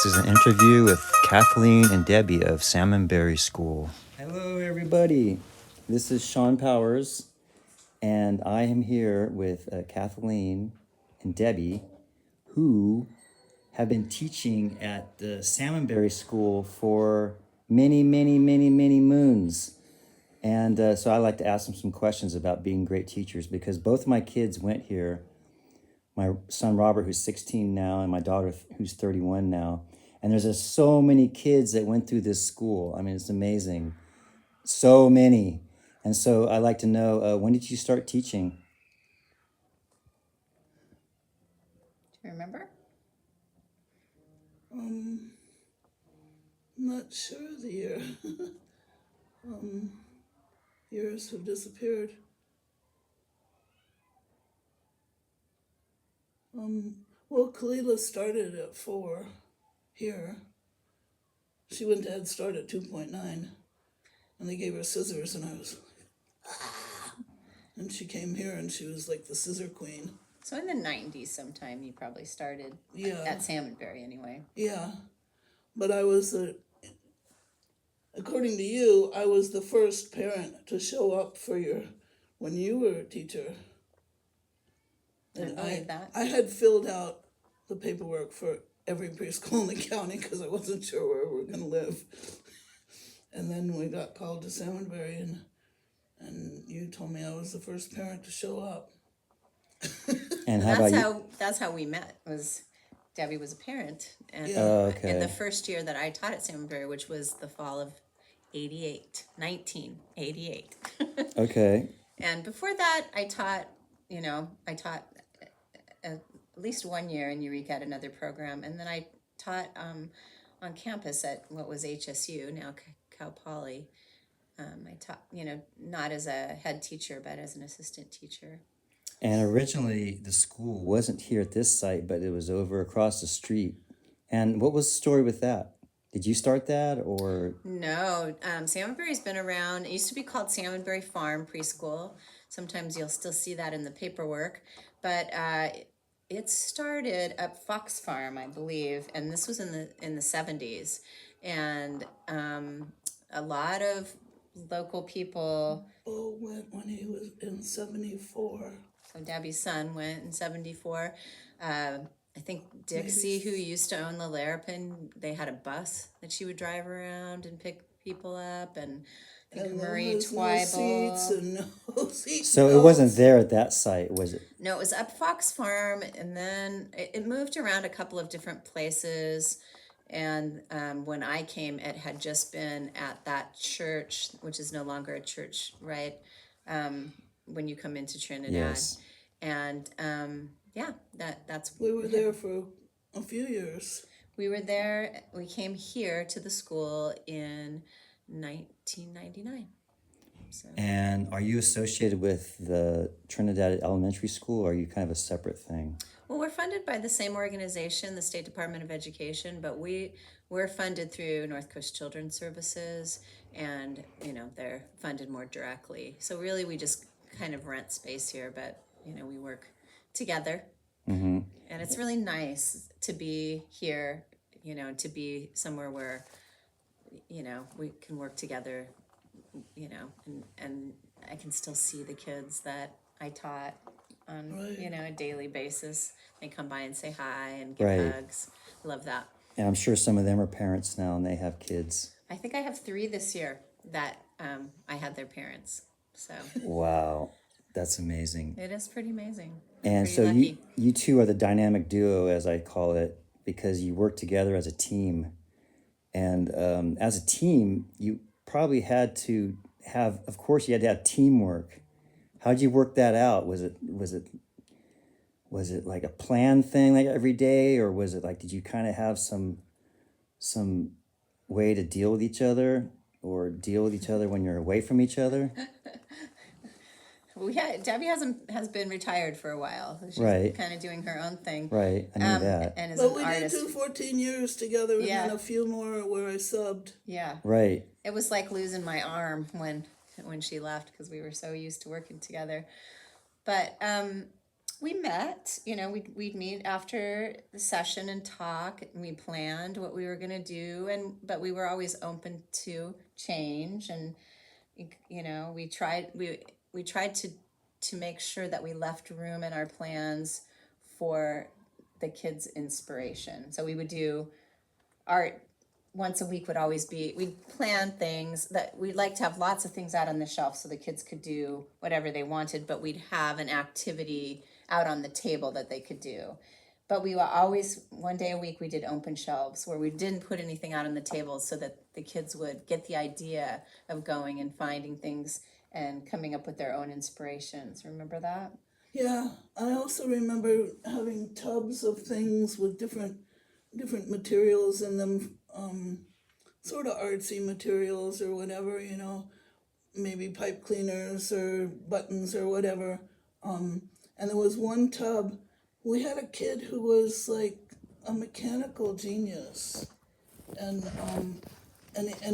This is an interview with Kathleen and Debbie of Salmonberry School. Hello, everybody. This is Sean Powers, and I am here with Kathleen and Debbie, who have been teaching at the Salmonberry School for many moons. And so I like to ask them some questions about being great teachers because both my kids went here. My son Robert, who's 16 now, and my daughter, who's 31 now. And there's just so many kids that went through this school. I mean, it's amazing. So many. And so I'd like to know, when did you start teaching? Do you remember? Not sure the year. Years have disappeared. Well, Kalila started at 4 here. She went to Head Start at 2.9, and they gave her scissors, and I was like, ah! And she came here, and she was like the scissor queen. So in the 90s sometime you probably started at Salmonberry anyway. Yeah, but I was, according to you, I was the first parent to show up for when you were a teacher. And I had filled out the paperwork for every preschool in the county because I wasn't sure where we were going to live. And then we got called to Salmonberry, and you told me I was the first parent to show up. And that's how we met. Was Debbie was a parent, and okay. in the first year that I taught at Salmonberry, which was the fall of 1988. Okay. And before that, I taught at least 1 year in Eureka at another program, and then I taught on campus at what was HSU, now Cal Poly. I taught, not as a head teacher, but as an assistant teacher. And originally the school wasn't here at this site, but it was over across the street. And what was the story with that? Did you start that or? No, Salmonberry's been around. It used to be called Salmonberry Farm Preschool. Sometimes you'll still see that in the paperwork. But it started at Fox Farm, I believe, and this was in the 70s. And a lot of local people. Bo went when he was in 74. So Debbie's son went in 74. I think Dixie, who used to own the Larapin, they had a bus that she would drive around and pick people up, and I think Marie Twyble. No seats. So it wasn't there at that site, was it? No, it was up Fox Farm, and then it moved around a couple of different places. And when I came, it had just been at that church, which is no longer a church, right? When you come into Trinidad. Yes. And that's we were there for a few years. We were there. We came here to the school in 1999. So. And are you associated with the Trinidad Elementary School, or are you kind of a separate thing? Well, we're funded by the same organization, the State Department of Education, but we're funded through North Coast Children's Services, and they're funded more directly. So really, we just kind of rent space here, but we work together. Mm-hmm. And it's really nice to be here, to be somewhere where, we can work together, and I can still see the kids that I taught on, a daily basis. They come by and say hi and give hugs. Love that. And I'm sure some of them are parents now and they have kids. I think I have 3 this year that I had their parents. So. Wow. That's amazing. It is pretty amazing. And so you two are the dynamic duo, as I call it, because you work together as a team. And as a team, you probably had to have teamwork. How'd you work that out? Was it like a planned thing like every day, or was it like, did you kind of have some way to deal with each other, or deal with each other when you're away from each other? Debbie has been retired for a while. She's kind of doing her own thing. Right, I knew that. And but we did do 14 years together, and then a few more where I subbed. Yeah. Right. It was like losing my arm when she left, because we were so used to working together. But we met, we'd meet after the session and talk, and we planned what we were going to do, but we were always open to change, and we tried to make sure that we left room in our plans for the kids' inspiration. So we would do art once a week. Would always be, we'd plan things that we'd like to have lots of things out on the shelf so the kids could do whatever they wanted, but we'd have an activity out on the table that they could do. But we were always, one day a week, we did open shelves where we didn't put anything out on the table so that the kids would get the idea of going and finding things and coming up with their own inspirations. Remember that? Yeah, I also remember having tubs of things with different materials in them, sort of artsy materials or whatever, maybe pipe cleaners or buttons or whatever. And there was one tub, we had a kid who was like a mechanical genius. And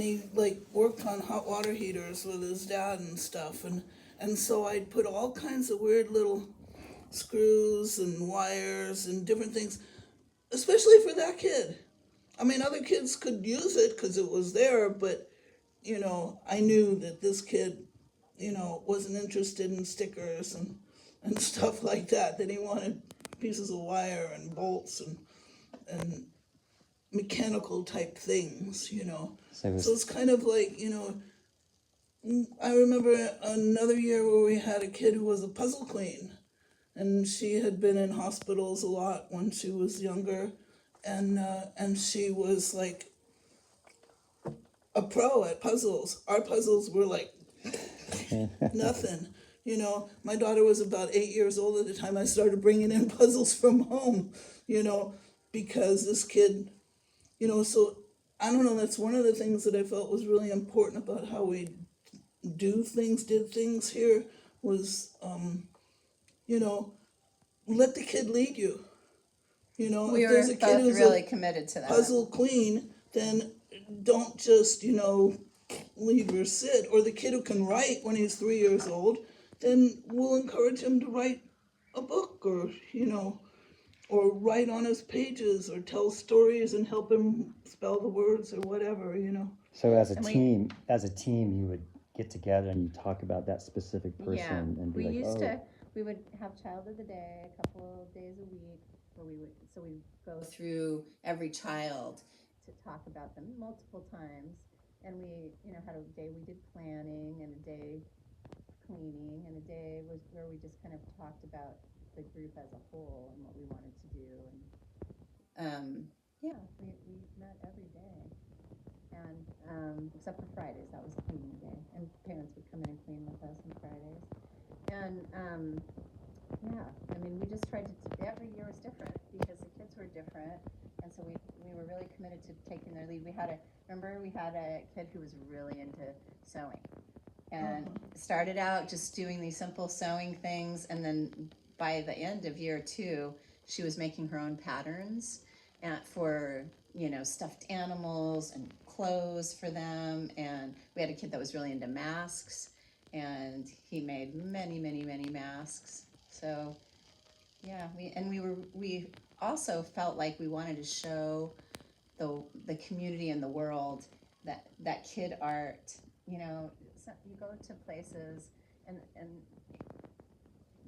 he like worked on hot water heaters with his dad and stuff. And so I'd put all kinds of weird little screws and wires and different things, especially for that kid. I mean, other kids could use it because it was there, but, I knew that this kid, wasn't interested in stickers and stuff like that he wanted pieces of wire and bolts and mechanical type things, So it's kind of like, I remember another year where we had a kid who was a puzzle queen, and she had been in hospitals a lot when she was younger, and she was like a pro at puzzles. Our puzzles were like nothing. My daughter was about 8 years old at the time I started bringing in puzzles from home, because this kid, so I don't know, that's one of the things that I felt was really important about how we did things here was, let the kid lead you. We if there's were a kid both who's really a committed to that. puzzle queen, then don't just, leave her sit. Or the kid who can write when he's 3 years old, then we'll encourage him to write a book or write on his pages or tell stories and help him spell the words or whatever. So as a team, you would get together and you talk about that specific person and be we would have child of the day a couple of days a week where we go through every child to talk about them multiple times. And we, had a day we did planning and a day cleaning, and a day was where we just kind of talked about the group as a whole and what we wanted to do. And we met every day, and except for Fridays, that was cleaning day, and parents would come in and clean with us on Fridays. And we just tried to. Every year was different because the kids were different, and so we were really committed to taking their lead. We had a kid who was really into sewing, and started out just doing these simple sewing things, and then by the end of year 2, she was making her own patterns for stuffed animals and clothes for them. And we had a kid that was really into masks, and he made many masks. So we also felt like we wanted to show the community and the world that kid art. You go to places and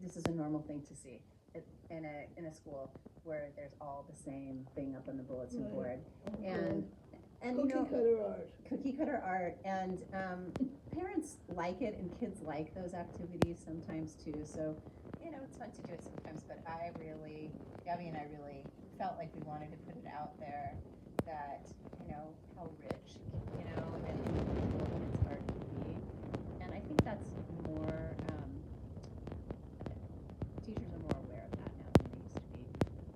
this is a normal thing to see in a school where there's all the same thing up on the bulletin board, and cookie cutter art, and parents like it, and kids like those activities sometimes too. So it's fun to do it sometimes, but Gabby and I really felt like we wanted to put it out there that how rich and important its art can be. And I think that's more teachers are more aware of that now than they used to be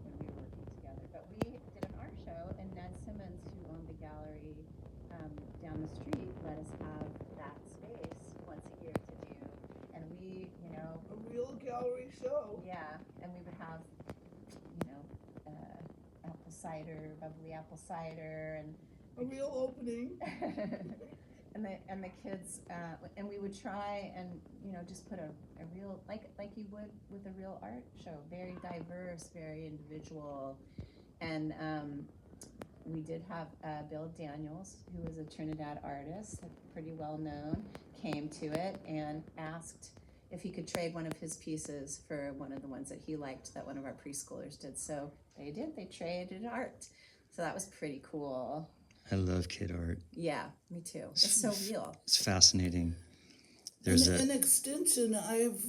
when we were working together. But we did an art show, and Ned Simmons, who owned the gallery down the street, let us have that space once a year to do. And we, a real gallery show. Yeah, and we would have, bubbly apple cider, and a real opening. and the kids, and we would try and, just put a real, like you would with a real art show, very diverse, very individual. And we did have Bill Daniels, who was a Trinidad artist, pretty well known, came to it and asked if he could trade one of his pieces for one of the ones that he liked that one of our preschoolers did. So they did, they traded art. So that was pretty cool. I love kid art. Yeah, me too. It's so real. It's fascinating. In extension, I've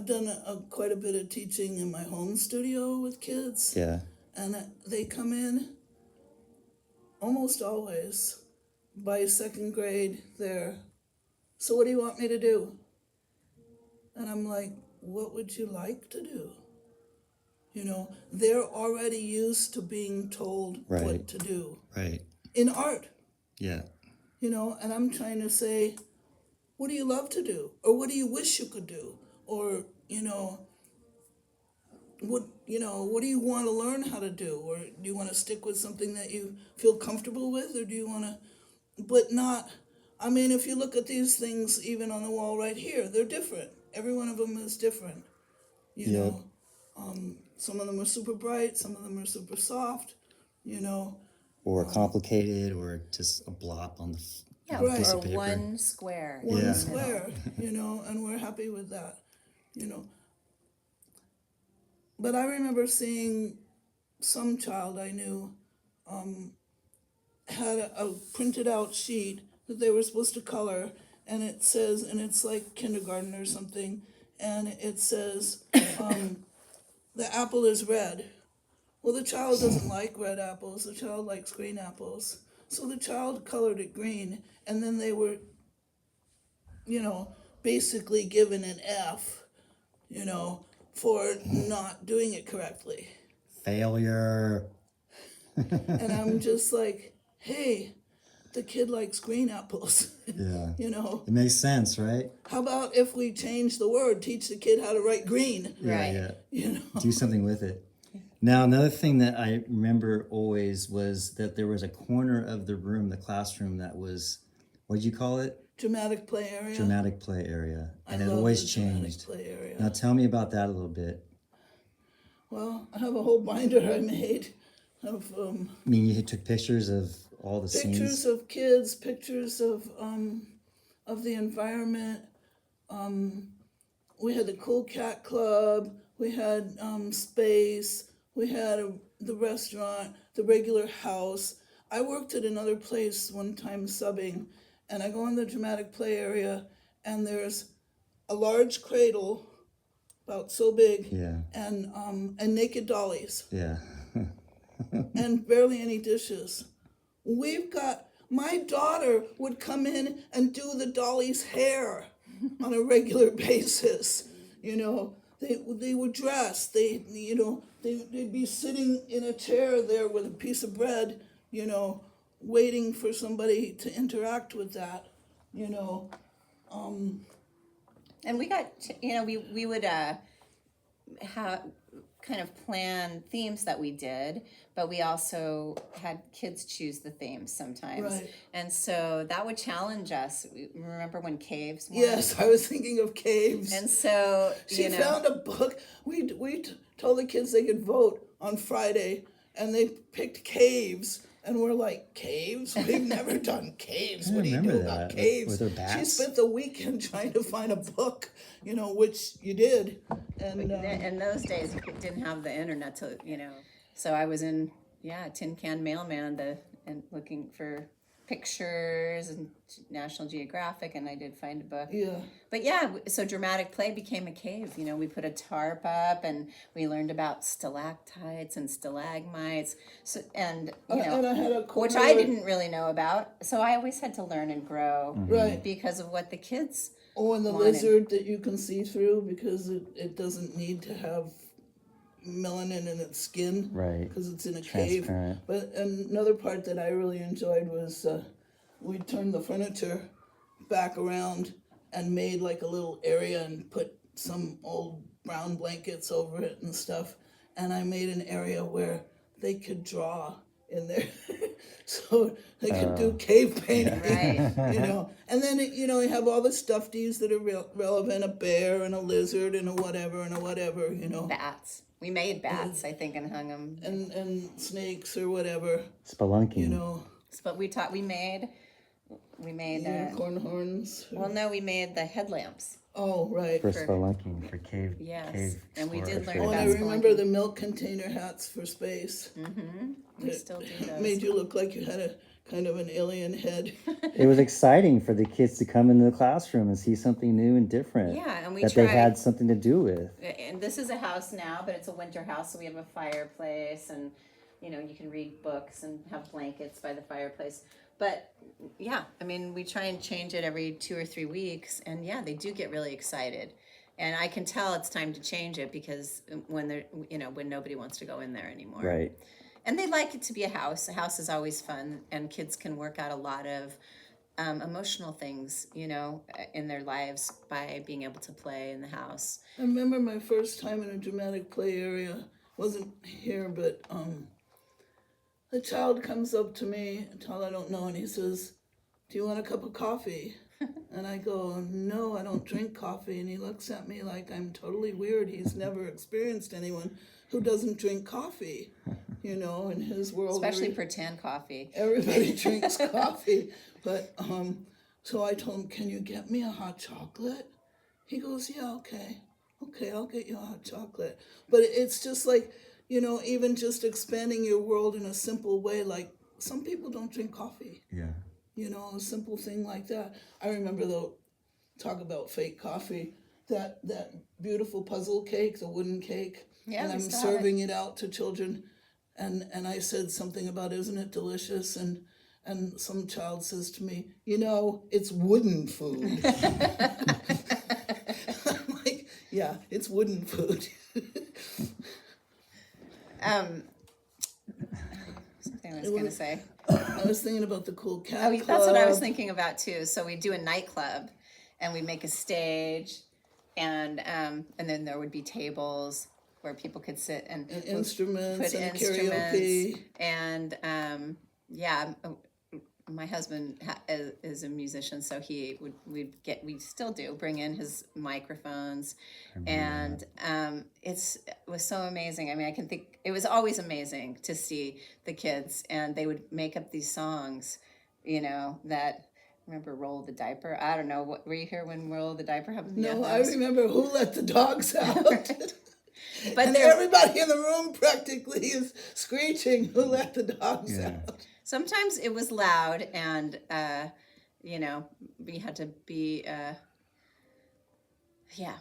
done quite a bit of teaching in my home studio with kids. Yeah. And they come in almost always by second grade there. So what do you want me to do? And I'm like, what would you like to do? They're already used to being told what to do. Right. In art. Yeah. And I'm trying to say, what do you love to do? Or what do you wish you could do? Or, what do you want to learn how to do? Or do you want to stick with something that you feel comfortable with? Or do you want to, but not, if you look at these things, even on the wall right here, they're different. Every one of them is different, you know. Some of them are super bright, some of them are super soft, Or complicated, or just a blob on the piece or of paper. one square. One square, and we're happy with that, But I remember seeing some child I knew had a printed out sheet that they were supposed to color, and it says, and it's like kindergarten or something, and it says, the apple is red. Well, the child doesn't like red apples, the child likes green apples. So the child colored it green, and then they were, basically given an F, for not doing it correctly. Failure. And I'm just like, hey, the kid likes green apples. Yeah. It makes sense, right? How about if we change the word, teach the kid how to write green? Right. Yeah. Do something with it. Now, another thing that I remember always was that there was a corner of the room, the classroom, that was, what did you call it? Dramatic play area. Dramatic play area. And it love always the changed. Dramatic play area. Now, tell me about that a little bit. Well, I have a whole binder I made of You took pictures of all the scenes? Pictures of kids, pictures of the environment. We had the Cool Cat Club. We had space. We had the restaurant, the regular house. I worked at another place one time subbing, and I go in the dramatic play area, and there's a large cradle, about so big, and naked dollies. Yeah. And barely any dishes. My daughter would come in and do the dolly's hair on a regular basis. They were dressed. They'd be sitting in a chair there with a piece of bread, waiting for somebody to interact with that, And we got, we would have kind of plan themes that we did, but we also had kids choose the themes sometimes. Right. And so that would challenge us. Remember when caves won? Yes, I was thinking of caves. And so, she found a book. We told the kids they could vote on Friday, and they picked caves. And we're like, caves? We've never done caves. What do you do about caves? With her bats? She spent the weekend trying to find a book, which you did. And in those days, you didn't have the internet to, So I was in, Tin Can Mailman and looking for pictures and National Geographic, and I did find a book. Yeah. But so dramatic play became a cave. We put a tarp up, and we learned about stalactites and stalagmites. So and I had a which I didn't really know about. So I always had to learn and grow, right? Because of what the kids. Oh, and the lizard that you can see through because it doesn't need to have melanin in its skin, right? Because it's in a cave. But another part that I really enjoyed was we turned the furniture back around and made like a little area and put some old brown blankets over it and stuff. And I made an area where they could draw in there. So they could do cave painting, Right. you know. And then, you have all the stuffies that are relevant, a bear and a lizard and a whatever, you know. Bats. We made bats, I think, and hung them. And snakes or whatever, Spelunking. you know. But we made Unicorn horns. well, no, we made the headlamps. Oh, right. For spelunking, for cave. Yes, cave and we did explorers. learn Oh, and I about remember spelunking. the milk container hats for space. We still do those. Made you look like you had a kind of an alien head. It was exciting for the kids to come into the classroom and see something new and different. Yeah, and we that they tried- had something to do with. And this is a house now, but it's a winter house, so we have a fireplace, and you can read books and have blankets by the fireplace. But yeah, I mean, we try and change it every 2 or 3 weeks, and yeah, they do get really excited. And I can tell it's time to change it because when they're, when nobody wants to go in there anymore. Right. And they like it to be a house. A house is always fun, and kids can work out a lot of emotional things, in their lives by being able to play in the house. I remember my first time in a dramatic play area. Wasn't here, but a child comes up to me, a child I don't know, and he says, "Do you want a cup of coffee?" And I go, "No, I don't drink coffee." And he looks at me like I'm totally weird. He's never experienced anyone who doesn't drink coffee, in his world. Especially pretend coffee. Everybody drinks coffee. But so I told him, "Can you get me a hot chocolate?" He goes, "Yeah, okay. Okay, I'll get you a hot chocolate." But it's just like, even just expanding your world in a simple way, like some people don't drink coffee. Yeah. A simple thing like that. I remember, though, talk about fake coffee, that beautiful puzzle cake, the wooden cake. Yeah, and we I'm still have it. serving it out to children, and I said something about, "Isn't it delicious?" And some child says to me, "It's wooden food." I'm like, yeah, it's wooden food. Something I was going to say. I was thinking about the Cool Cat Club. That's what I was thinking about too. So we do a nightclub, and we make a stage, and then there would be tables where people could sit and Instruments put and instruments. karaoke. And my husband is a musician, so we still do bring in his microphones, and it was so amazing. I mean, I can think it was always amazing to see the kids, and they would make up these songs, that. Remember Roll the Diaper? I don't know. Were you here when Roll the Diaper happened? No, Yeah, I remember Who Let the Dogs Out. But And everybody in the room practically is screeching, "Who let the dogs out?" sometimes it was loud, and we had to be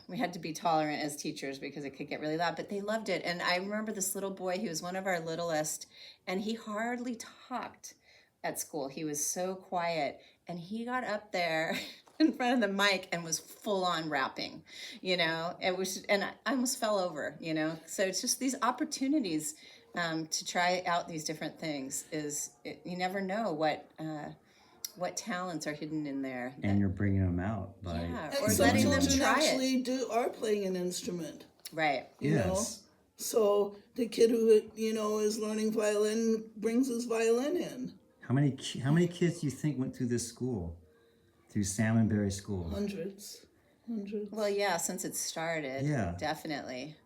we had to be tolerant as teachers because it could get really loud, but they loved it. And I remember this little boy, he was one of our littlest, and he hardly talked at school. He was so quiet, and he got up there in front of the mic and was full on rapping. It was, and I almost fell over. So it's just these opportunities to try out these different things. You never know what talents are hidden in there. And you're bringing them out by And or some letting them children try it. actually are playing an instrument. Right. You know? So the kid who is learning violin brings his violin in. How many kids do you think went through this school, through Salmonberry School? Hundreds. Well, yeah, since it started, Yeah. definitely.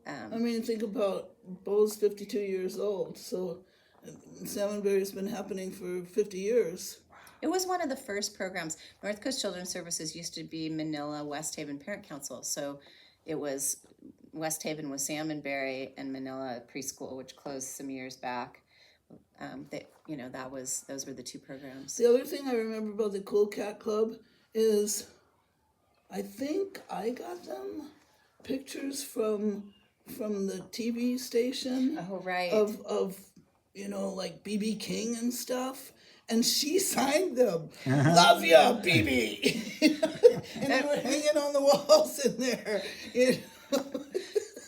I mean, think about Bo's 52 years old, so Salmonberry's been happening for 50 years. It was one of the first programs. North Coast Children's Services used to be Manila West Haven Parent Council, so it was West Haven was Salmonberry and Manila Preschool, which closed some years back. Those were the two programs. The other thing I remember about the Cool Cat Club is, I think I got them pictures from the TV station. Oh, right. Of like B.B. King and stuff. And she signed them. "Love ya, BB." And they were hanging on the walls in there. Just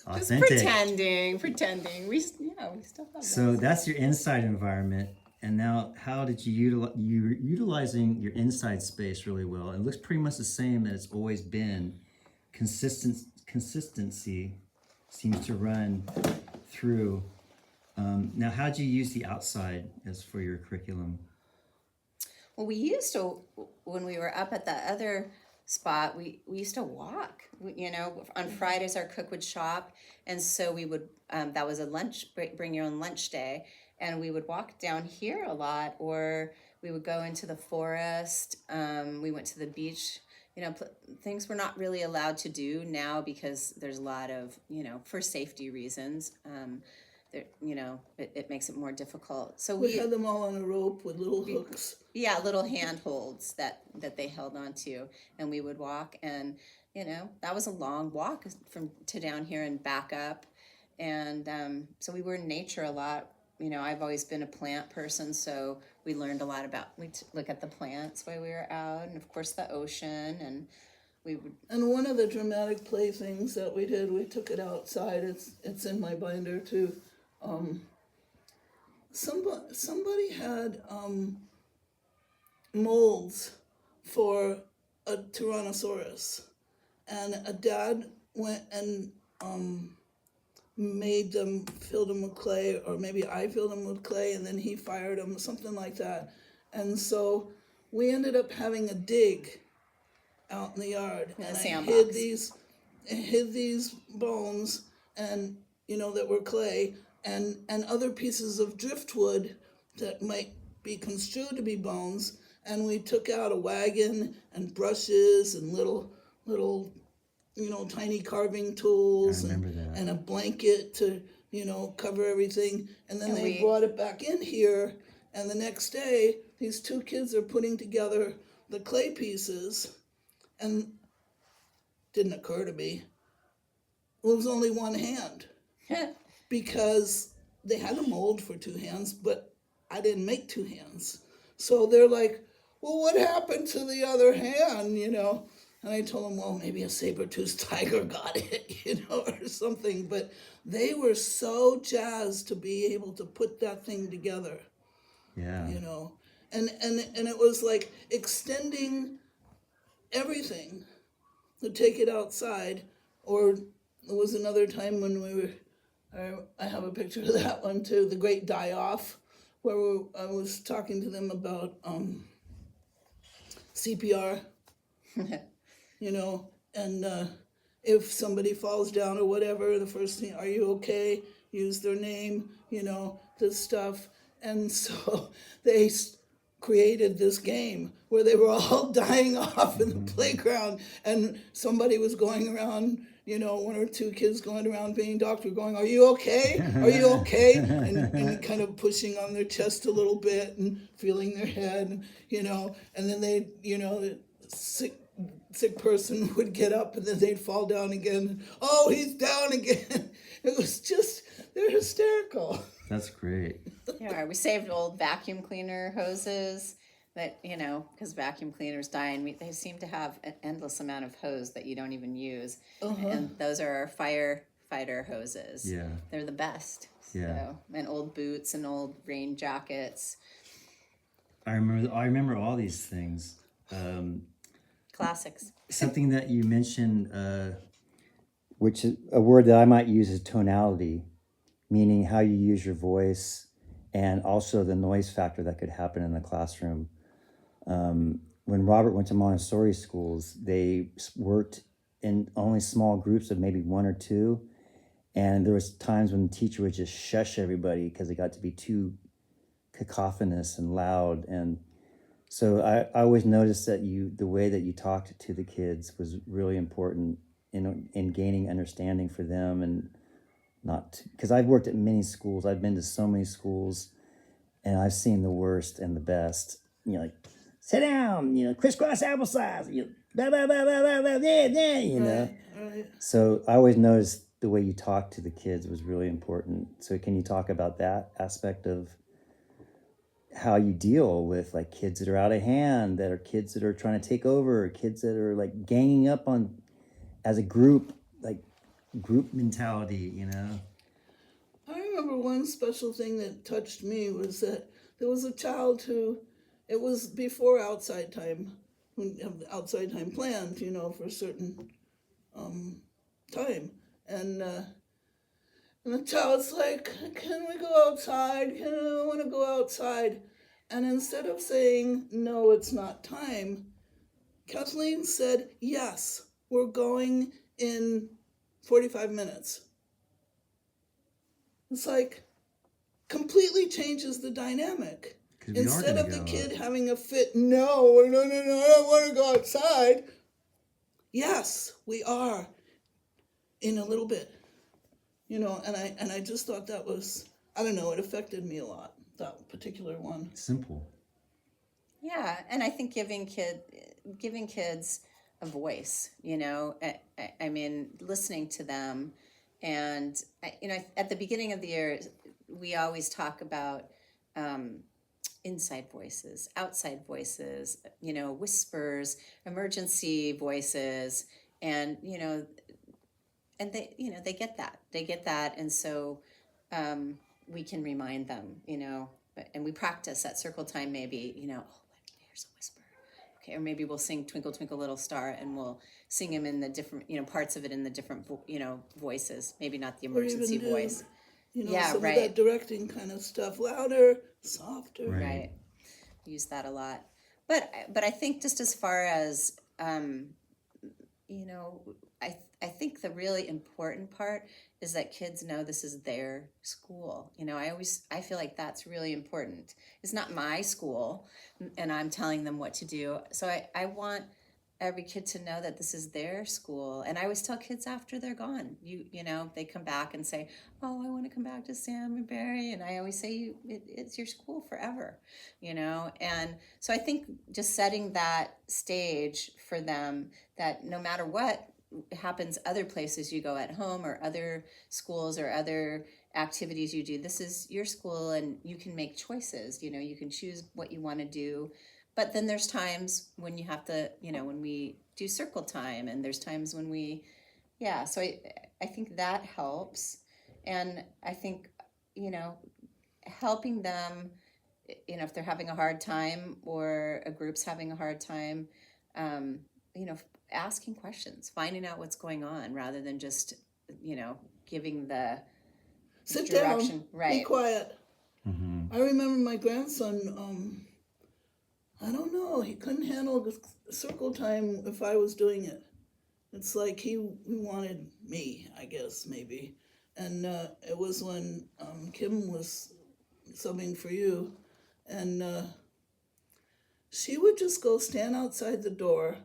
Authentic. pretending. We still have So that's your inside environment. And now, how did you're utilizing your inside space really well? It looks pretty much the same as it's always been. Consistency seems to run through Now, how'd you use the outside as for your curriculum? Well, we used to, when we were up at the other spot, we used to walk. You know, on Fridays our cook would shop, and so we would. That was a bring your own lunch day, and we would walk down here a lot, or we would go into the forest. We went to the beach. You know, things we're not really allowed to do now because there's a lot of, you know, for safety reasons. You know, it makes it more difficult. So We had them all on a rope with little hooks. yeah, little handholds that they held onto, and we would walk, and you know that was a long walk from to down here and back up, and so we were in nature a lot. You know, I've always been a plant person, so we learned a lot about. Look at the plants while we were out, and of course the ocean, and we would. And one of the dramatic play things that we did, we took it outside. It's in my binder too. Somebody had molds for a Tyrannosaurus, and a dad went and made them, filled them with clay, or maybe I filled them with clay, and then he fired them, something like that. And so we ended up having a dig out in the yard, and I hid these bones, and you know, that were clay, and other pieces of driftwood that might be construed to be bones, and we took out a wagon and brushes and little you know, tiny carving tools and a blanket to, you know, cover everything, and then they brought it back in here, and the next day these two kids are putting together the clay pieces, and didn't occur to me it was only one hand. Because they had a mold for two hands, but I didn't make two hands. So they're like, well, what happened to the other hand, you know? And I told them, well, maybe a saber-toothed tiger got it, you know, or something. But they were so jazzed to be able to put that thing together. Yeah. You know, and it was like extending everything to take it outside. Or there was another time when we were, I have a picture of that one too, the Great Die-Off, where I was talking to them about CPR, you know, and if somebody falls down or whatever, the first thing, are you okay? Use their name, you know, this stuff. And so they created this game where they were all dying off in the playground, and somebody was going around, you know, one or two kids going around being doctor going, are you okay? Are you okay? And kind of pushing on their chest a little bit and feeling their head, you know, and then they, you know, the sick person would get up and then they'd fall down again. Oh, he's down again. It was just, they're hysterical. That's great. Yeah, we saved old vacuum cleaner hoses that, you know, because vacuum cleaners die, and they seem to have an endless amount of hose that you don't even use. And those are our firefighter hoses. Yeah. They're the best. Yeah. So, and old boots and old rain jackets. I remember all these things. Classics. Something that you mentioned, which is a word that I might use, is tonality, meaning how you use your voice, and also the noise factor that could happen in the classroom. When Robert went to Montessori schools, they worked in only small groups of maybe one or two, and there was times when the teacher would just shush everybody because it got to be too cacophonous and loud. And so I always noticed that the way that you talked to the kids was really important in gaining understanding for them, and not, because I've worked at many schools. I've been to so many schools, and I've seen the worst and the best. You know, like, sit down, you know, crisscross applesauce, you know, blah, blah, blah, blah, blah, blah, blah, blah, you know. Right. So I always noticed the way you talk to the kids was really important. So can you talk about that aspect of how you deal with like kids that are out of hand, that are kids that are trying to take over, or kids that are like ganging up on as a group, like group mentality, you know? I remember one special thing that touched me was that there was a child who, it was before outside time, when you have the outside time planned, you know, for a certain time. And the child's like, can we go outside? I want to go outside. And instead of saying, no, it's not time, Kathleen said, yes, we're going in 45 minutes. It's like, completely changes the dynamic. Instead of the kid having a fit, no, I don't want to go outside. Yes, we are in a little bit. And I just thought that was, I don't know, it affected me a lot, that particular one. Simple. Yeah, and I think giving kids a voice, I mean, listening to them, and at the beginning of the year, we always talk about inside voices, outside voices, whispers, emergency voices, and and they get that, and so we can remind them, and we practice at circle time, maybe, here's a whisper. Okay, or maybe we'll sing Twinkle Twinkle Little Star, and we'll sing them in the different, parts of it in the different, voices. Maybe not the emergency voice. Some of that directing kind of stuff, louder, softer. Right. Use that a lot. But I think just as far as, I think the really important part is that kids know this is their school. I feel like that's really important. It's not my school, and I'm telling them what to do. So I want every kid to know that this is their school. And I always tell kids after they're gone, they come back and say, oh, I want to come back to Sam & Barry. And I always say, it's your school forever, And so I think just setting that stage for them, that no matter what happens other places you go at home or other schools or other activities you do, this is your school and you can make choices. You can choose what you want to do. But then there's times when you have to, when we do circle time, and there's times when so I think that helps. And I think, helping them, if they're having a hard time or a group's having a hard time, asking questions, finding out what's going on rather than just, giving the Sit direction. Down, right. Be quiet. Mm-hmm. I remember my grandson, I don't know, he couldn't handle the circle time if I was doing it. It's like he wanted me, I guess, maybe. And it was when Kim was subbing for you, and she would just go stand outside the door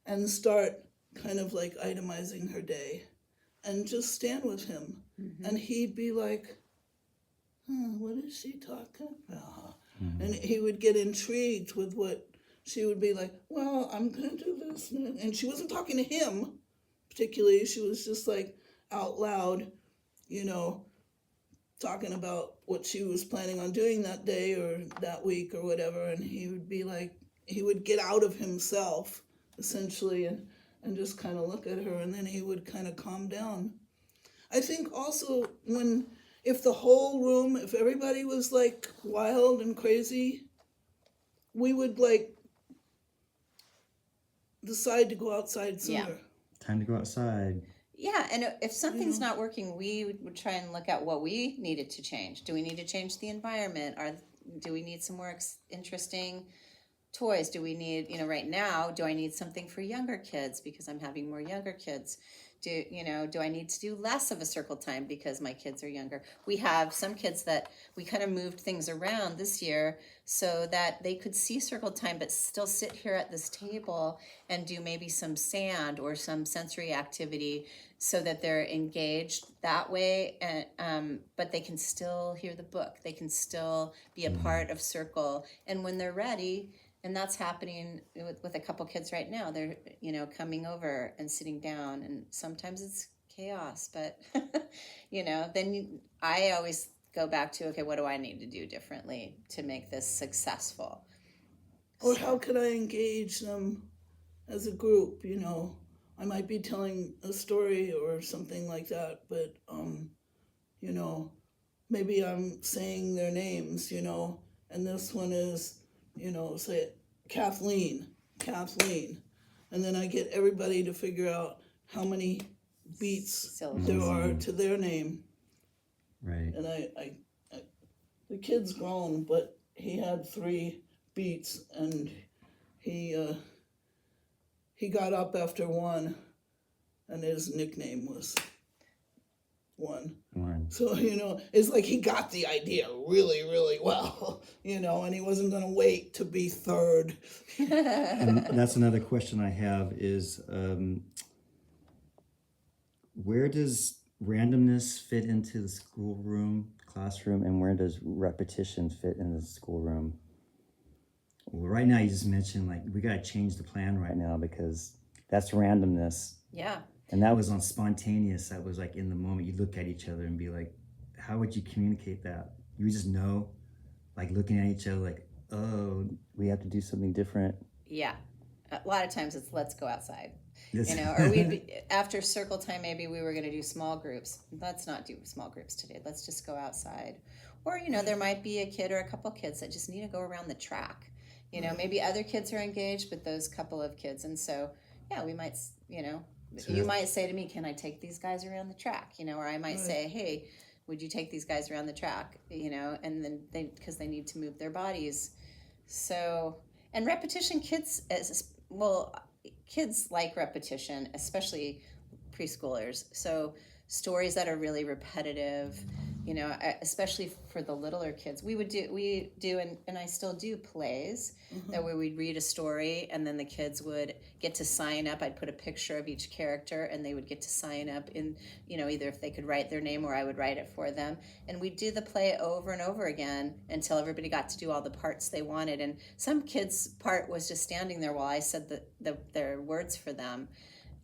and start kind of like itemizing her day and just stand with him. Mm-hmm. And he'd be like, what is she talking about? Mm-hmm. And he would get intrigued with what she would be like, well, I'm going to do this. And she wasn't talking to him particularly. She was just like out loud, talking about what she was planning on doing that day or that week or whatever. And he would be like, he would get out of himself, essentially, and just kind of look at her. And then he would kind of calm down. I think also if the whole room, if everybody was like wild and crazy, we would like decide to go outside sooner. Yeah. Time to go outside. Yeah, and if something's not working, we would try and look at what we needed to change. Do we need to change the environment? Or do we need some more interesting toys? Do we need, right now, do I need something for younger kids because I'm having more younger kids? Do I need to do less of a circle time because my kids are younger? We have some kids that we kind of moved things around this year so that they could see circle time but still sit here at this table and do maybe some sand or some sensory activity so that they're engaged that way, and but they can still hear the book. They can still be a part of circle. And when they're ready, and that's happening with a couple kids right now. They're, coming over and sitting down, and sometimes it's chaos, but, then I always go back to, okay, what do I need to do differently to make this successful? Or how could I engage them as a group, I might be telling a story or something like that, but, maybe I'm saying their names, and this one is, say Kathleen, and then I get everybody to figure out how many beats there are to their name, Right. And I the kid's grown, but he had 3 beats, and he got up after 1, and his nickname was 1. So, it's like he got the idea really, really well, and he wasn't going to wait to be 3rd. And that's another question I have is, where does randomness fit into the classroom, and where does repetition fit in the schoolroom? Well, right now you just mentioned like we got to change the plan right now because that's randomness. Yeah. And that was on spontaneous. That was like in the moment. You look at each other and be like, how would you communicate that? You would just know, like looking at each other like, oh, we have to do something different. Yeah. A lot of times it's let's go outside. Yes. Or we'd be, after circle time, maybe we were going to do small groups. Let's not do small groups today. Let's just go outside. Or, there might be a kid or a couple kids that just need to go around the track. Maybe other kids are engaged, but those couple of kids. And so, yeah, we might, you might say to me, can I take these guys around the track? Or I might say, hey, would you take these guys around the track? And then because they need to move their bodies. So, and repetition, kids like repetition, especially preschoolers. So stories that are really repetitive, especially for the littler kids. We do, and I still do plays that where we'd read a story and then the kids would get to sign up. I'd put a picture of each character and they would get to sign up in, either if they could write their name or I would write it for them. And we'd do the play over and over again until everybody got to do all the parts they wanted. And some kids' part was just standing there while I said their words for them.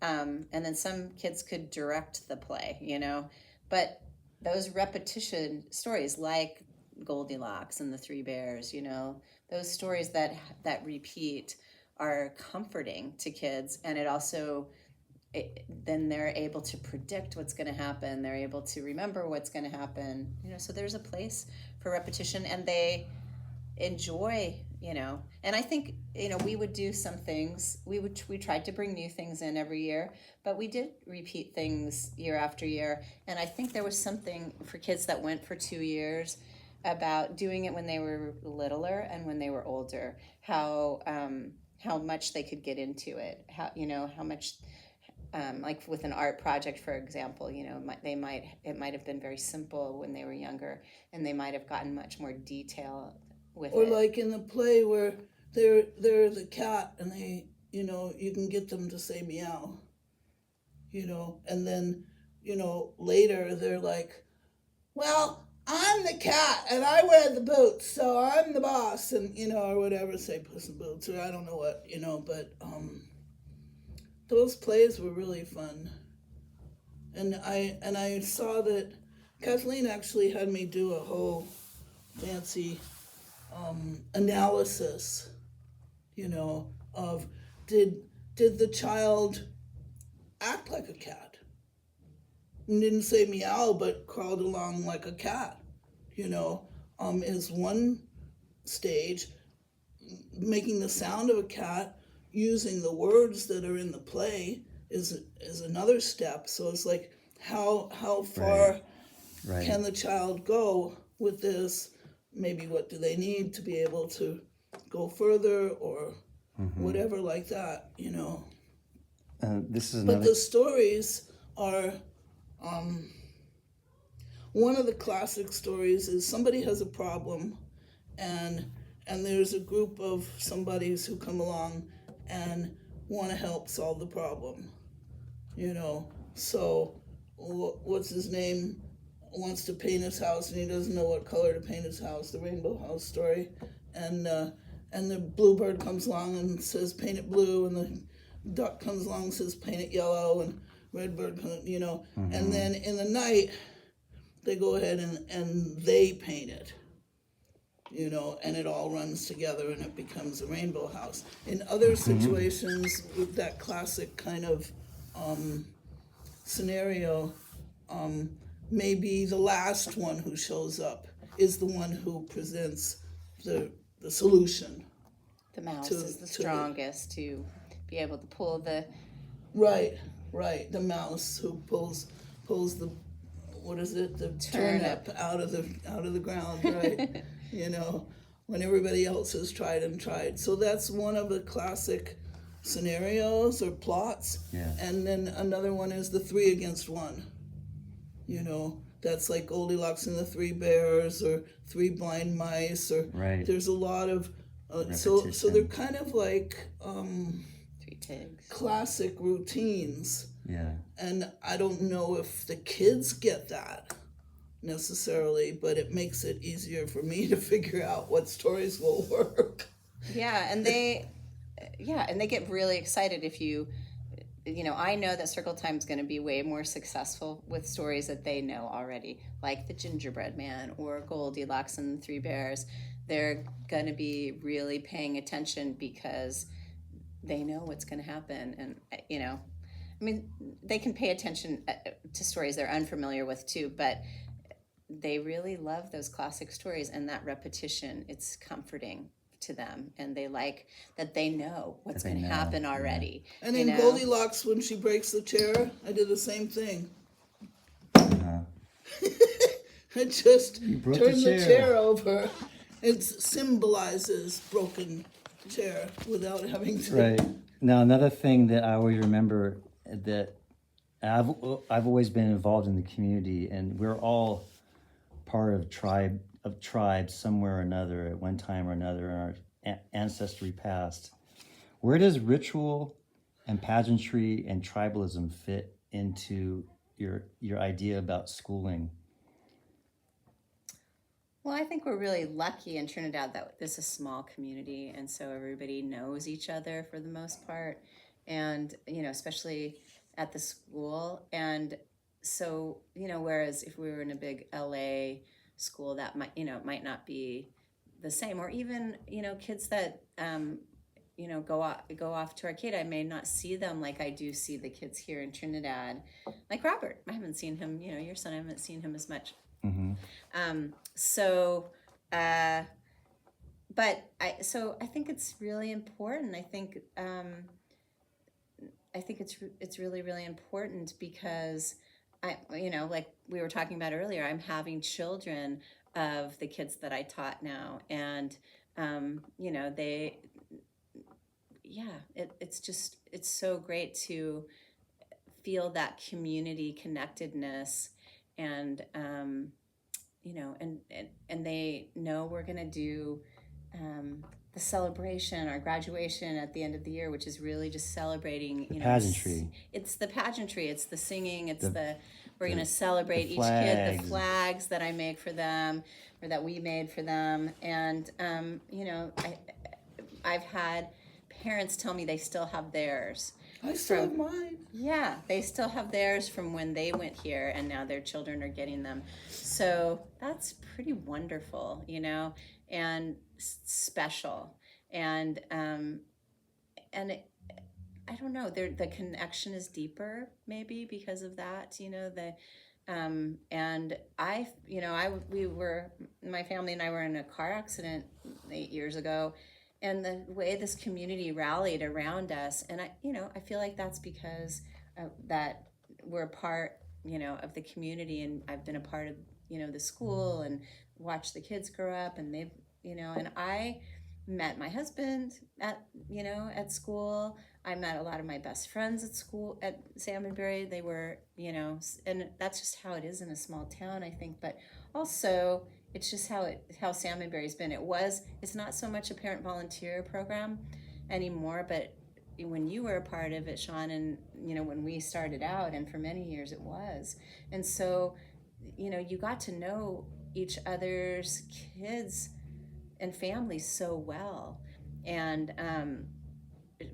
And then some kids could direct the play, but those repetition stories like Goldilocks and the Three Bears, those stories that repeat are comforting to kids. And it also, then they're able to predict what's going to happen. They're able to remember what's going to happen, so there's a place for repetition and they enjoy, and I think, we would do some things. We tried to bring new things in every year, but we did repeat things year after year. And I think there was something for kids that went for 2 years about doing it when they were littler and when they were older, how much they could get into it, how much, like with an art project, for example, it might have been very simple when they were younger and they might have gotten much more detail with or it. like in the play where they're the cat and they, you can get them to say meow, and then, later they're like, well, I'm the cat and I wear the boots, so I'm the boss, and, or whatever, say Puss in Boots, or I don't know what, but those plays were really fun. And I saw that Kathleen actually had me do a whole fancy analysis, of did the child act like a cat? And didn't say meow, but crawled along like a cat, is one stage. Making the sound of a cat, using the words that are in the play is another step. So it's like, how far can the child go with this? Maybe what do they need to be able to go further or whatever like that, This is another... But the stories are, one of the classic stories is somebody has a problem and there's a group of somebodies who come along and want to help solve the problem, So what's his name? Wants to paint his house and he doesn't know what color to paint his house, the rainbow house story, and the bluebird comes along and says paint it blue, and the duck comes along and says paint it yellow, and redbird comes, and then in the night they go ahead and they paint it, and it all runs together and it becomes a rainbow house. In other situations with that classic kind of scenario, maybe the last one who shows up is the one who presents the solution. The mouse is the strongest to be able to pull the... Right. The mouse who pulls the what is it, the turnip out of the ground, right? You know, when everybody else has tried and tried. So that's one of the classic scenarios or plots. Yeah. And then another one is the 3 against 1. You know, that's like Goldilocks and the 3 Bears or 3 Blind Mice, or right. There's a lot of so they're kind of like 3 pigs. Classic routines. Yeah. And I don't know if the kids get that necessarily, but it makes it easier for me to figure out what stories will work. Yeah, and they get really excited if you know, I know that Circle Time is going to be way more successful with stories that they know already, like The Gingerbread Man or Goldilocks and the 3 Bears. They're going to be really paying attention because they know what's going to happen. And, you know, I mean, they can pay attention to stories they're unfamiliar with too, but they really love those classic stories, and that repetition, it's comforting to them, and they like that they know what's going to happen already. Yeah. And in Goldilocks, when she breaks the chair, I did the same thing. I just turned the chair over. It symbolizes broken chair without having to. Right. Now, another thing that I always remember, that I've always been involved in the community, and we're all part of tribes somewhere or another at one time or another in our ancestry past. Where does ritual and pageantry and tribalism fit into your idea about schooling? Well, I think we're really lucky in Trinidad that this is a small community, and so everybody knows each other for the most part, and, you know, especially at the school. And so, you know, whereas if we were in a big LA school, that might, you know, it might not be the same. Or even, you know, kids that you know, go off to Arcata, I may not see them like I do see the kids here in Trinidad. Like Robert, I haven't seen him, you know, your son, I haven't seen him as much. Mm-hmm. But I think it's really important. I think it's really, really important because you know, like we were talking about earlier, I'm having children of the kids that I taught now, and you know, it's so great to feel that community connectedness, and you know, and they know we're gonna do the celebration, our graduation at the end of the year, which is really just celebrating, you know, pageantry. It's the pageantry, it's the singing, it's we're going to celebrate each kid, the flags that I make for them or that we made for them. And, you know, I've had parents tell me they still have theirs. I still have mine. Yeah, they still have theirs from when they went here, and now their children are getting them. So that's pretty wonderful, you know, and special. And I don't know, the connection is deeper maybe because of that, you know, and my family and I were in a car accident 8 years ago, and the way this community rallied around us, and I feel like that's because that we're a part, you know, of the community, and I've been a part of, you know, the school and watched the kids grow up, and they've, you know, and I met my husband at school. I met a lot of my best friends at school at Salmonberry. They were, you know, and that's just how it is in a small town, I think. But also, it's just how Salmonberry's been. It's not so much a parent volunteer program anymore, but when you were a part of it, Sean, and, you know, when we started out, and for many years it was. And so, you know, you got to know each other's kids and families so well. And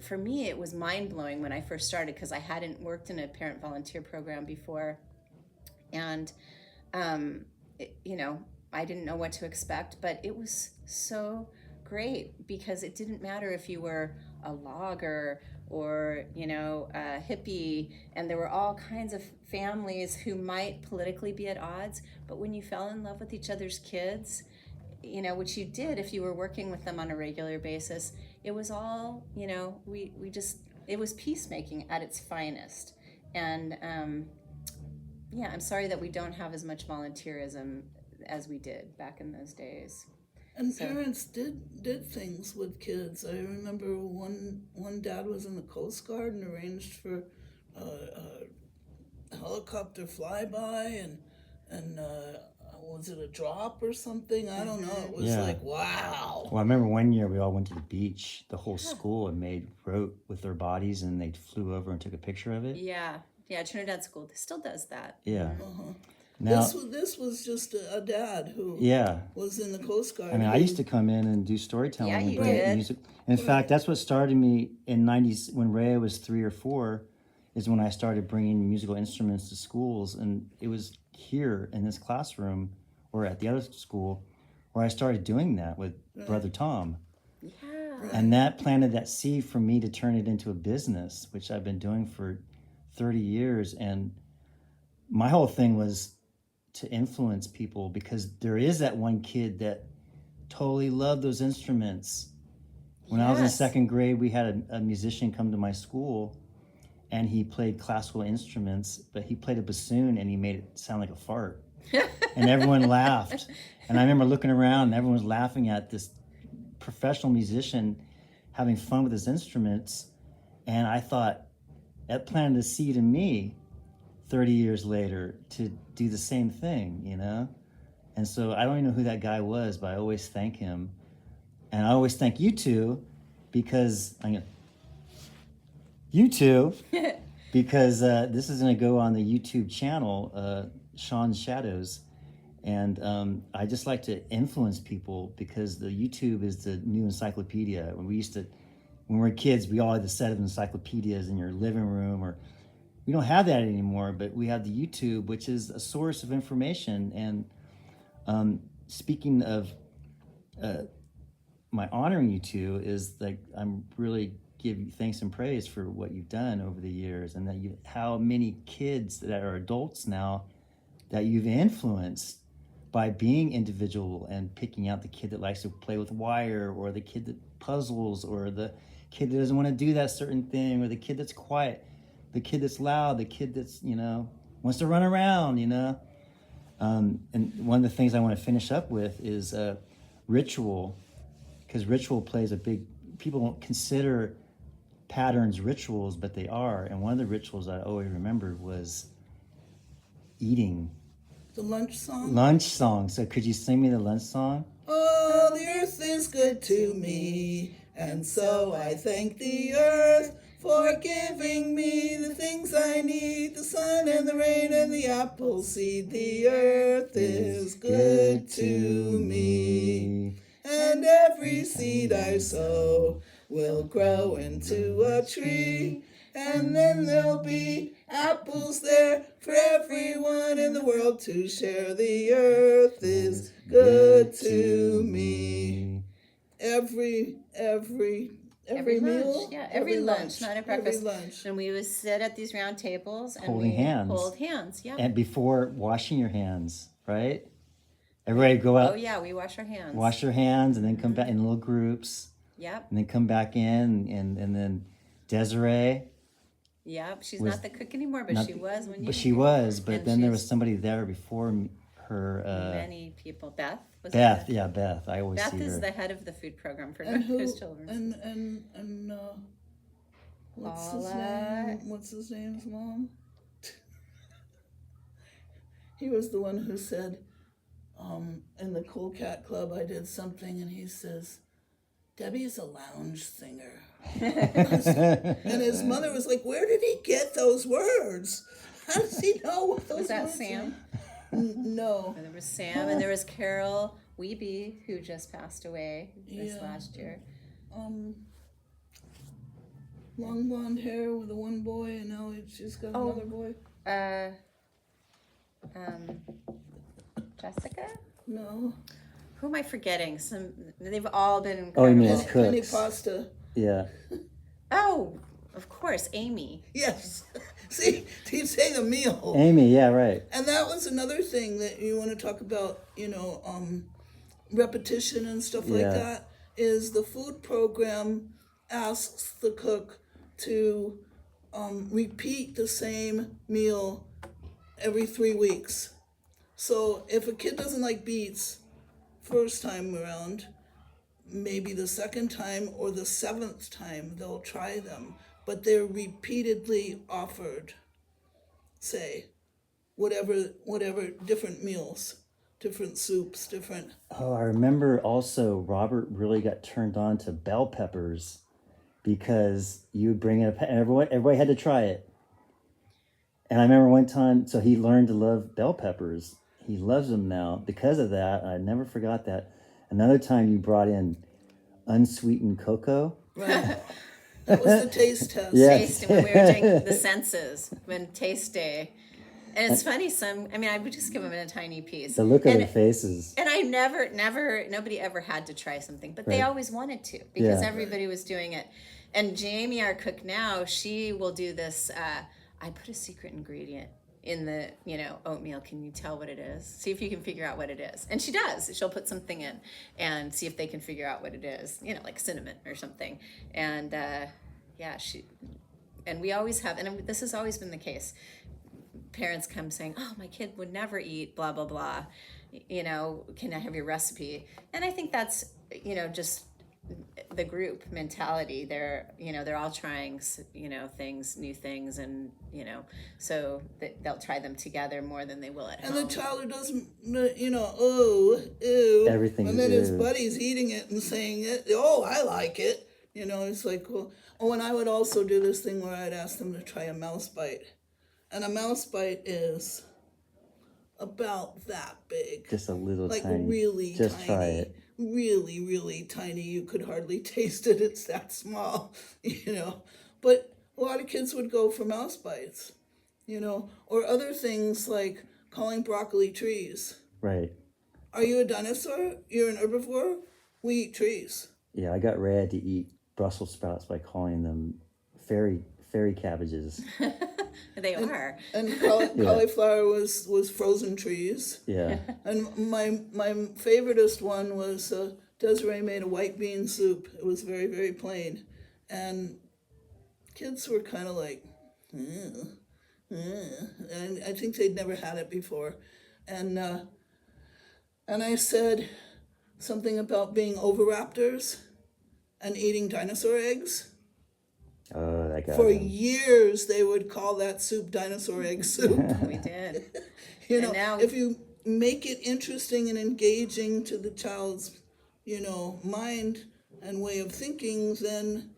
for me, it was mind-blowing when I first started, because I hadn't worked in a parent volunteer program before. And, you know, I didn't know what to expect, but it was so great, because it didn't matter if you were a logger or, you know, a hippie, and there were all kinds of families who might politically be at odds, but when you fell in love with each other's kids, you know, which you did if you were working with them on a regular basis, it was all, you know, it was peacemaking at its finest. And Yeah, I'm sorry that we don't have as much volunteerism as we did back in those days. And parents did things with kids. I remember one dad was in the Coast Guard and arranged for a helicopter flyby and was it a drop or something? I don't know. It was like, wow. Well, I remember one year we all went to the beach, the whole school, and wrote with their bodies, and they flew over and took a picture of it. Yeah, Trinidad School still does that. Yeah. Now, this was just a dad who was in the Coast Guard. I mean, I used to come in and do storytelling. Yeah, and you bring did. music. In fact, that's what started me in '90s when Rhea was 3 or 4. Is when I started bringing musical instruments to schools, and it was here in this classroom or at the other school where I started doing that with Brother Tom. Yeah. And that planted that seed for me to turn it into a business, which I've been doing for 30 years. And my whole thing was to influence people, because there is that one kid that totally loved those instruments. When I was in 2nd grade, we had a musician come to my school, and he played classical instruments, but he played a bassoon and he made it sound like a fart. And everyone laughed. And I remember looking around and everyone was laughing at this professional musician having fun with his instruments. And I thought, that planted a seed in me 30 years later to do the same thing, you know? And so I don't even know who that guy was, but I always thank him. And I always thank you two, because because this is going to go on the YouTube channel, Sean's Shadows. And I just like to influence people, because the YouTube is the new encyclopedia. When we were kids, we all had the set of encyclopedias in your living room, or we don't have that anymore, but we have the YouTube, which is a source of information. And speaking of my honoring you two, is like, I'm really give you thanks and praise for what you've done over the years, and that how many kids that are adults now that you've influenced by being individual and picking out the kid that likes to play with wire, or the kid that puzzles, or the kid that doesn't want to do that certain thing, or the kid that's quiet, the kid that's loud, the kid that's, wants to run around, And one of the things I want to finish up with is ritual, because ritual plays a big, people don't consider patterns rituals, but they are. And one of the rituals I always remembered was eating. The lunch song? Lunch song. So could you sing me the lunch song? Oh, the earth is good to me, and so I thank the earth for giving me the things I need, the sun and the rain and the apple seed. The earth is good to me, and every seed I sow will grow into a tree, and then there'll be apples there for everyone in the world to share. The earth is good to me. Every meal? Lunch, every lunch, not at breakfast. Every lunch. And we would sit at these round tables and Holding hands. Hold hands, yeah. And before washing your hands, right? Everybody go out. Oh yeah, we wash our hands. Wash your hands, and then come back in little groups. Yep. And then come back in, and then Desiree. Yep, she's not the cook anymore, but she was when you. But she was. But and then there was somebody there before her. Many people. Beth. Beth, yeah, Beth. I always Beth see her. Beth is the head of the food program for and Northcoast Children's. And what's his name's mom? He was the one who said, in the Cool Cat Club, I did something, and he says, Debbie's a lounge singer. And his mother was like, where did he get those words? How does he know what those words are? Was that Sam? No. And there was Sam, and there was Carol Weeby, who just passed away this last year. Long blonde hair with the one boy, and now she's got another boy. Jessica? No. Who am I forgetting? They've all been incredible. Oh, you mean as Penny cooks? Pasta. Yeah. Oh, of course, Amy. Yes. See, he'd say the meal. Amy, yeah, right. And that was another thing that you want to talk about, repetition and stuff like that, is the food program asks the cook to repeat the same meal every 3 weeks. So if a kid doesn't like beets first time around, maybe the second time or the seventh time they'll try them, but they're repeatedly offered, say, whatever different meals, different soups, different. Oh, I remember also Robert really got turned on to bell peppers because you would bring it up, and everybody had to try it. And I remember one time, so he learned to love bell peppers. He loves them now because of that. I never forgot that. Another time you brought in unsweetened cocoa. Right. That was the taste test. Yes. Taste when we were doing the senses, when taste day. And it's funny, I would just give them a tiny piece. The look of their faces. And I nobody ever had to try something, but they Right. always wanted to because Yeah. everybody was doing it. And Jamie, our cook now, she will do this, I put a secret ingredient in the, oatmeal. Can you tell what it is? See if you can figure out what it is. And she does. She'll put something in and see if they can figure out what it is, like cinnamon or something. And and we always have, and this has always been the case. Parents come saying, "Oh, my kid would never eat blah, blah, blah. Can I have your recipe?" And I think that's, just the group mentality. They're all trying, things, new things, and, so they'll try them together more than they will at home. And the child who doesn't, oh, ew. Everything's and then his ew. buddy's eating it and saying it. Oh, I like it. It's like, well. Oh, and I would also do this thing where I'd ask them to try a mouse bite. And a mouse bite is about that big. Just a little like tiny. really Just tiny. try it. Really, really tiny. You could hardly taste it. It's that small, But a lot of kids would go for mouse bites, or other things like calling broccoli trees. Right. Are you a dinosaur? You're an herbivore? We eat trees. Yeah, I got Rad to eat Brussels sprouts by calling them fairy cabbages. They are. And cauliflower was frozen trees. Yeah. And my favoriteest one was Desiree made a white bean soup. It was very, very plain. And kids were kind of like, and I think they'd never had it before. And I said something about being oviraptors and eating dinosaur eggs. Oh, that got For them. years, they would call that soup dinosaur egg soup. We did. And now- if you make it interesting and engaging to the child's, mind and way of thinking, then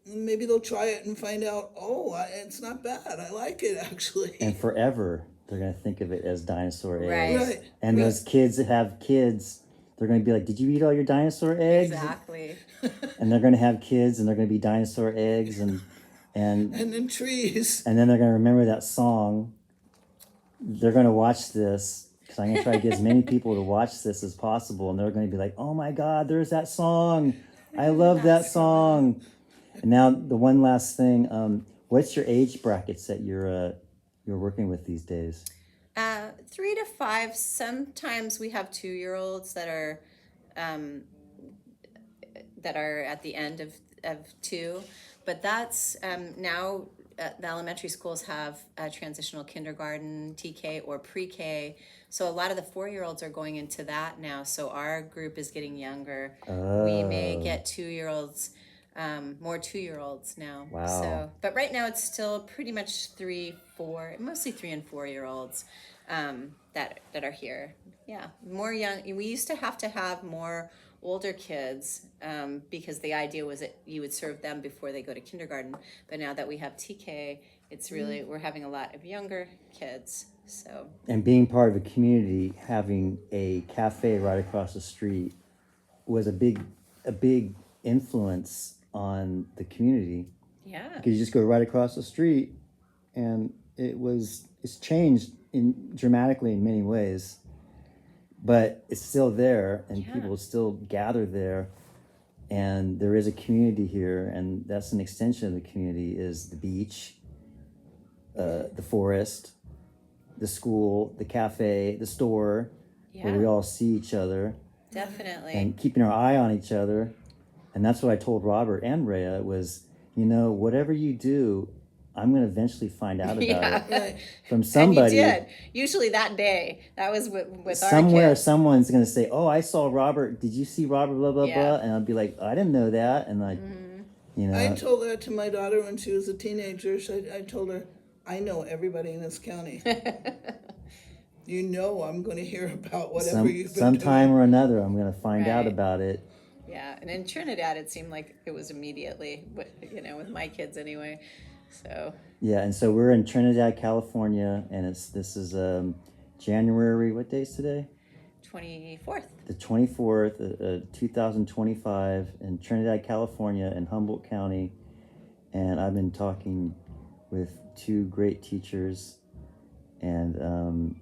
maybe they'll try it and find out, it's not bad. I like it, actually. And forever, they're going to think of it as dinosaur eggs. Right. Right. And right. those kids that have kids, they're going to be like, did you eat all your dinosaur eggs? Exactly. And they're going to have kids and they're going to be dinosaur eggs and And then trees. then they're going to remember that song. They're going to watch this because I'm going to try to get as many people to watch this as possible. And they're going to be like, oh my God, there's that song. I love that song. And now the one last thing, what's your age brackets that you're working with these days? 3 to 5. Sometimes we have 2-year-olds that are at the end of 2, but that's now the elementary schools have a transitional kindergarten, TK, or pre-K. So a lot of the 4-year-olds are going into that now. So our group is getting younger. We may get 2-year-olds. More 2-year-olds now. Wow. So, but right now it's still pretty much 3, 4, mostly 3 and 4-year-olds that are here. Yeah, more young. We used to have more older kids because the idea was that you would serve them before they go to kindergarten. But now that we have TK, it's really we're having a lot of younger kids. So. And being part of a community, having a cafe right across the street was a big influence on the community. Yeah. Because you just go right across the street, and it's changed dramatically in many ways, but it's still there, and people still gather there, and there is a community here, and that's an extension of the community is the beach, the forest, the school, the cafe, the store, where we all see each other. Definitely. And keeping our eye on each other. And that's what I told Robert and Rhea was, whatever you do, I'm going to eventually find out about Yeah. it Right. from somebody. And you did. Usually that day. That was with our Somewhere, kids. someone's going to say, "Oh, I saw Robert. Did you see Robert? Blah blah Yeah. blah." And I'll be like, "I didn't know that." And like, you know, I told that to my daughter when she was a teenager. I told her, I know everybody in this county. You know I'm going to hear about whatever you've been sometime doing. or another, I'm going to find out Right. about it. Yeah, and in Trinidad, it seemed like it was immediately, with my kids anyway. So Yeah, and so we're in Trinidad, California, and this is January. What day is today? 24th. The 24th, 2025, in Trinidad, California, in Humboldt County, and I've been talking with two great teachers, and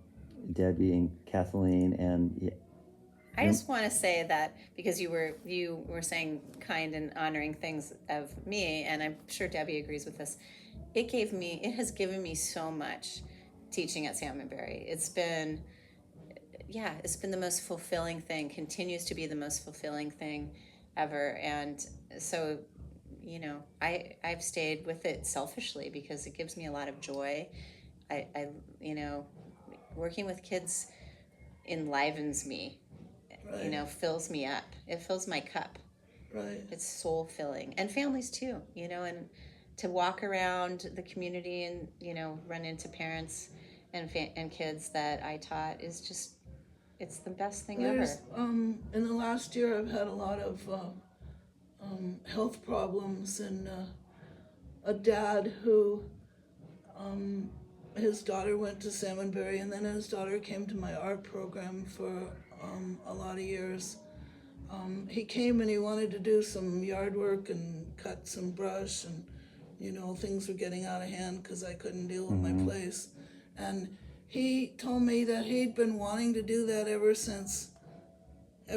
Debbie and Kathleen, and I just want to say that because you were saying kind and honoring things of me, and I'm sure Debbie agrees with this. It has given me so much teaching at Salmonberry. It's been the most fulfilling thing, continues to be the most fulfilling thing ever. And so, I've stayed with it selfishly because it gives me a lot of joy. I working with kids enlivens me, Right. fills me up. It fills my cup. Right. It's soul filling, and families too, and to walk around the community and, run into parents and kids that I taught is just, it's the best thing ever. In the last year, I've had a lot of health problems, and a dad who his daughter went to Salmonberry, and then his daughter came to my art program for a lot of years. He came and he wanted to do some yard work and cut some brush, and things were getting out of hand because I couldn't deal with my place. And he told me that he'd been wanting to do that ever since I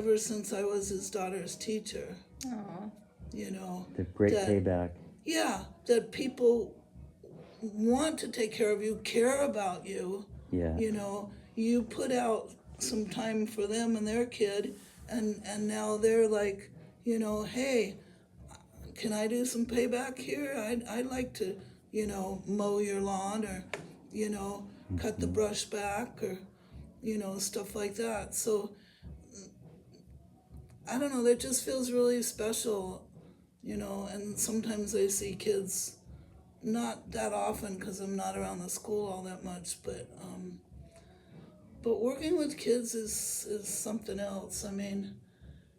was his daughter's teacher. Aww. the great payback. Yeah, that people want to take care of you, care about you. Yeah. You put out some time for them and their kid, and now they're like, hey, can I do some payback here? I'd like to, mow your lawn, or, cut the brush back, or, stuff like that. So I don't know, that just feels really special, and sometimes I see kids, not that often because I'm not around the school all that much, but working with kids is something else. I mean,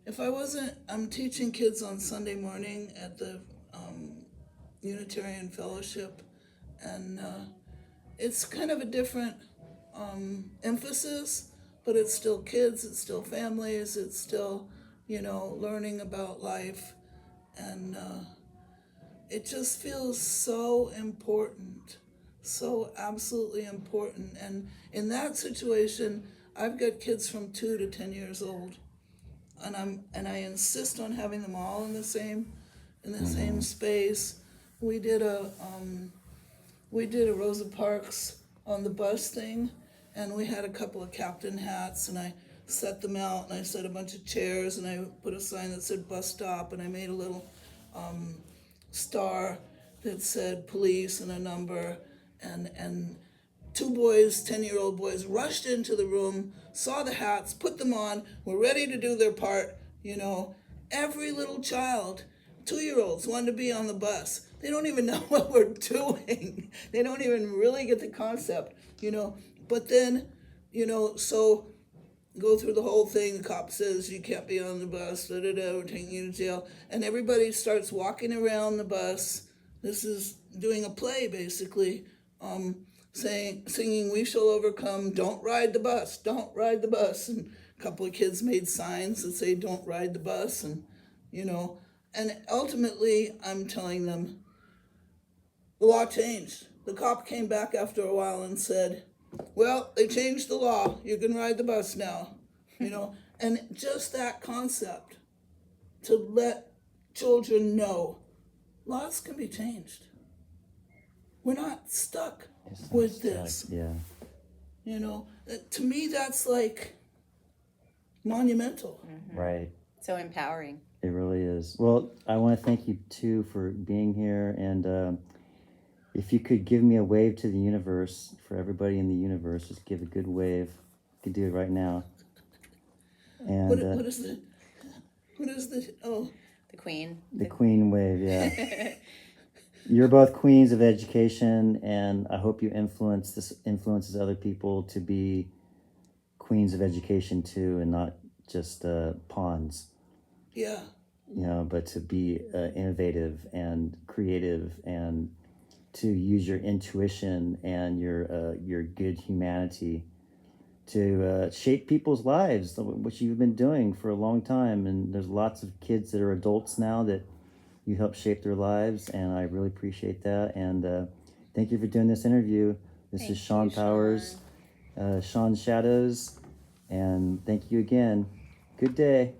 if I wasn't, I'm teaching kids on Sunday morning at the Unitarian Fellowship, and it's kind of a different emphasis, but it's still kids, it's still families, it's still, learning about life, and it just feels so important, so absolutely important. And in that situation, I've got kids from 2 to 10 years old, and I insist on having them all in the same space. We did a Rosa Parks on the bus thing, and we had a couple of captain hats, and I set them out, and I set a bunch of chairs, and I put a sign that said bus stop, and I made a little star that said police and a number, and 2 boys, 10-year-old boys, rushed into the room, saw the hats, put them on, were ready to do their part. Every little child, 2-year-olds, wanted to be on the bus. They don't even know what we're doing. They don't even really get the concept, But then, so go through the whole thing. The cop says you can't be on the bus, we're taking you to jail. And everybody starts walking around the bus. This is doing a play, basically, singing "We Shall Overcome," "Don't ride the bus, don't ride the bus." And a couple of kids made signs that say "Don't ride the bus," and, and ultimately I'm telling them, the law changed. The cop came back after a while and said, well, they changed the law. You can ride the bus now. And just that concept, to let children know laws can be changed. We're not stuck with this. Yeah. To me, that's like monumental. Mm-hmm. Right. So empowering. It really is. Well, I want to thank you too for being here, and if you could give me a wave to the universe, for everybody in the universe, just give a good wave. You could do it right now. And what is the, oh, The queen. the queen wave, yeah. You're both queens of education, and I hope you influences other people to be queens of education too, and not just pawns. yeah. You know, but to be innovative and creative, and to use your intuition and your good humanity to shape people's lives, which you've been doing for a long time. And there's lots of kids that are adults now that you help shape their lives, and I really appreciate that. And thank you for doing this interview. This is Sean Powers, Sean Shadows, and thank you again. Good day.